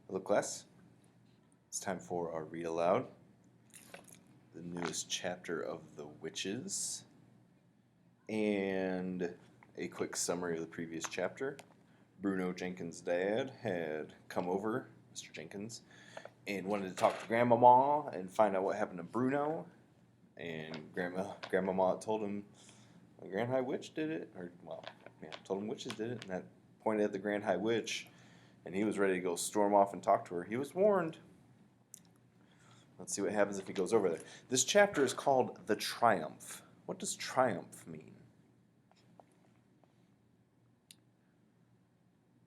Hello, class. It's time for our read aloud. The newest chapter of The Witches. And a quick summary of the previous chapter. Bruno Jenkins' dad had come over, Mr. Jenkins, and wanted to talk to Grandmama and find out what happened to Bruno. And Grandmama told him the Grand High Witch did it. Told him witches did it. And that pointed at the Grand High Witch. And he was ready to go storm off and talk to her. He was warned. Let's see what happens if he goes over there. This chapter is called The Triumph. What does triumph mean?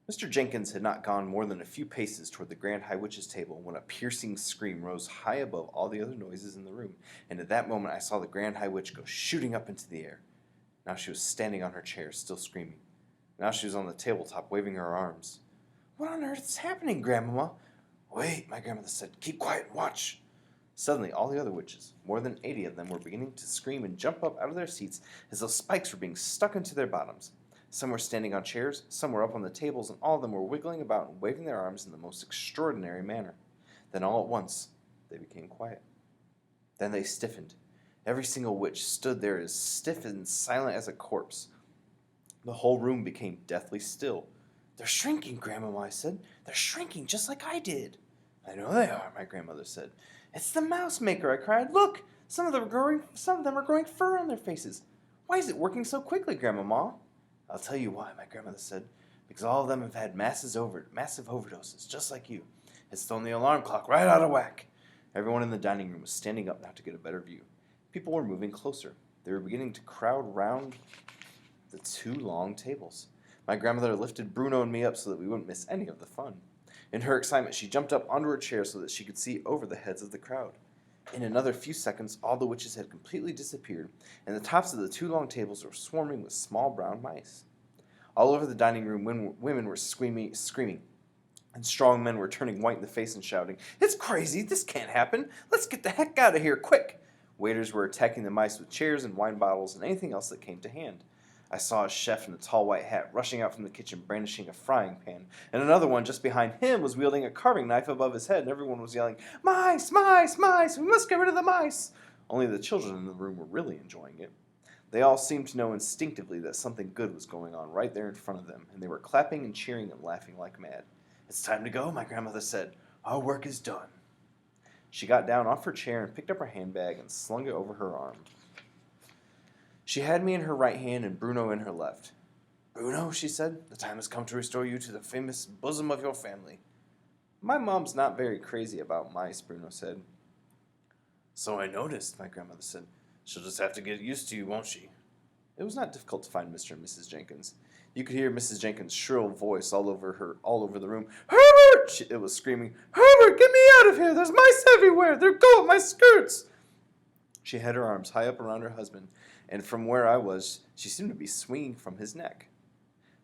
Mr. Jenkins had not gone more than a few paces toward the Grand High Witch's table when a piercing scream rose high above all the other noises in the room, and at that moment I saw the Grand High Witch go shooting up into the air. Now she was standing on her chair, still screaming. Now she was on the tabletop, waving her arms. "What on earth is happening, Grandmama?" "Wait," my grandmother said. "Keep quiet and watch." Suddenly, all the other witches, more than 80 of them, were beginning to scream and jump up out of their seats as though spikes were being stuck into their bottoms. Some were standing on chairs, some were up on the tables, and all of them were wiggling about and waving their arms in the most extraordinary manner. Then all at once, they became quiet. Then they stiffened. Every single witch stood there as stiff and silent as a corpse. The whole room became deathly still. "They're shrinking, Grandmama," I said. "They're shrinking just like I did." "I know they are," my grandmother said. "It's the mouse maker," I cried. "Look, some of them are growing fur on their faces. Why is it working so quickly, Grandmama?" "I'll tell you why," my grandmother said. "Because all of them have had massive overdoses, just like you. It's thrown the alarm clock right out of whack." Everyone in the dining room was standing up now to get a better view. People were moving closer. They were beginning to crowd round the two long tables. My grandmother lifted Bruno and me up so that we wouldn't miss any of the fun. In her excitement, she jumped up onto her chair so that she could see over the heads of the crowd. In another few seconds, all the witches had completely disappeared, and the tops of the two long tables were swarming with small brown mice. All over the dining room, women were screaming, and strong men were turning white in the face and shouting, "It's crazy! This can't happen! Let's get the heck out of here, quick!" Waiters were attacking the mice with chairs and wine bottles and anything else that came to hand. I saw a chef in a tall white hat rushing out from the kitchen brandishing a frying pan, and another one just behind him was wielding a carving knife above his head, and everyone was yelling, "Mice, mice, mice! We must get rid of the mice!" Only the children in the room were really enjoying it. They all seemed to know instinctively that something good was going on right there in front of them, and they were clapping and cheering and laughing like mad. "It's time to go," my grandmother said. "Our work is done." She got down off her chair and picked up her handbag and slung it over her arm. She had me in her right hand and Bruno in her left. "Bruno," she said, "the time has come to restore you to the famous bosom of your family." "My mom's not very crazy about mice," Bruno said. "So I noticed," my grandmother said. "She'll just have to get used to you, won't she?" It was not difficult to find Mr. and Mrs. Jenkins. You could hear Mrs. Jenkins' shrill voice all over the room. "Herbert!" It was screaming. "Herbert, get me out of here! There's mice everywhere! They're going up my skirts!" She had her arms high up around her husband, and from where I was, she seemed to be swinging from his neck.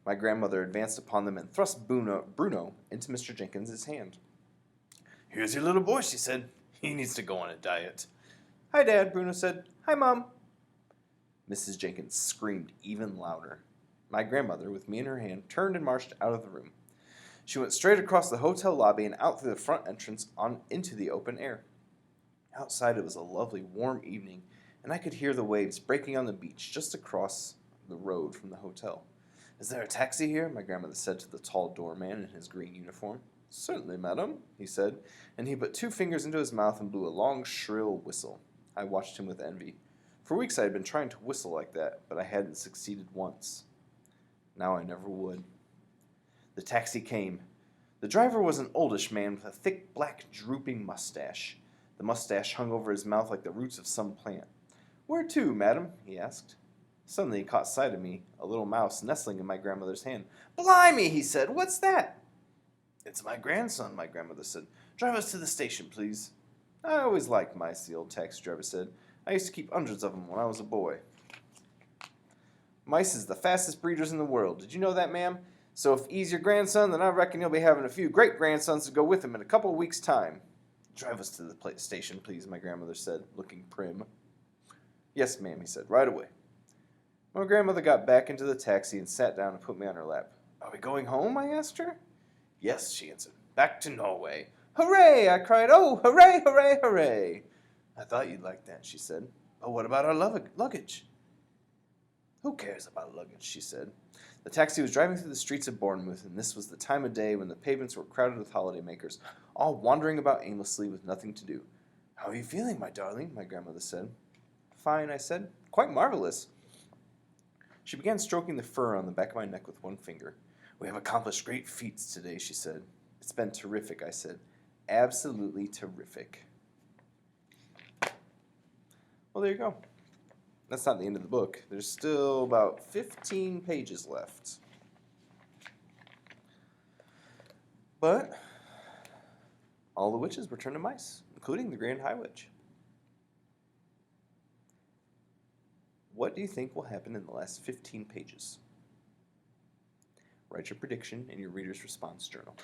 My grandmother advanced upon them and thrust Bruno into Mr. Jenkins' hand. "Here's your little boy," she said. "He needs to go on a diet." "Hi, Dad," Bruno said. "Hi, Mom." Mrs. Jenkins screamed even louder. My grandmother, with me in her hand, turned and marched out of the room. She went straight across the hotel lobby and out through the front entrance into the open air. Outside it was a lovely warm evening, and I could hear the waves breaking on the beach just across the road from the hotel. "Is there a taxi here?" my grandmother said to the tall doorman in his green uniform. "Certainly, madam," he said, and he put 2 fingers into his mouth and blew a long, shrill whistle. I watched him with envy. For weeks I had been trying to whistle like that, but I hadn't succeeded once. Now I never would. The taxi came. The driver was an oldish man with a thick, black, drooping mustache. The mustache hung over his mouth like the roots of some plant. "Where to, madam?" he asked. Suddenly he caught sight of me, a little mouse nestling in my grandmother's hand. "Blimey," he said, "what's that?" "It's my grandson," my grandmother said. "Drive us to the station, please." "I always liked mice," the old taxi driver said. "I used to keep hundreds of them when I was a boy." "Mice is the fastest breeders in the world. Did you know that, ma'am? So if he's your grandson, then I reckon you'll be having a few great-grandsons to go with him in a couple of weeks' time." "Drive us to the station, please," my grandmother said, looking prim. "Yes, ma'am," he said, "right away." My grandmother got back into the taxi and sat down and put me on her lap. "Are we going home?" I asked her. "Yes," she answered. back to Norway. Hooray! I cried. Oh, hooray, hooray, hooray! I thought you'd like that, she said. But what about our luggage? Who cares about luggage, she said. The taxi was driving through the streets of Bournemouth, and this was the time of day when the pavements were crowded with holidaymakers, all wandering about aimlessly with nothing to do. How are you feeling, my darling? My grandmother said. Fine, I said. Quite marvelous. She began stroking the fur on the back of my neck with one finger. We have accomplished great feats today, she said. It's been terrific, I said. Absolutely terrific. Well, there you go. That's not the end of the book. There's still about 15 pages left. But all the witches were turned to mice, including the Grand High Witch. What do you think will happen in the last 15 pages? Write your prediction in your Reader's Response Journal.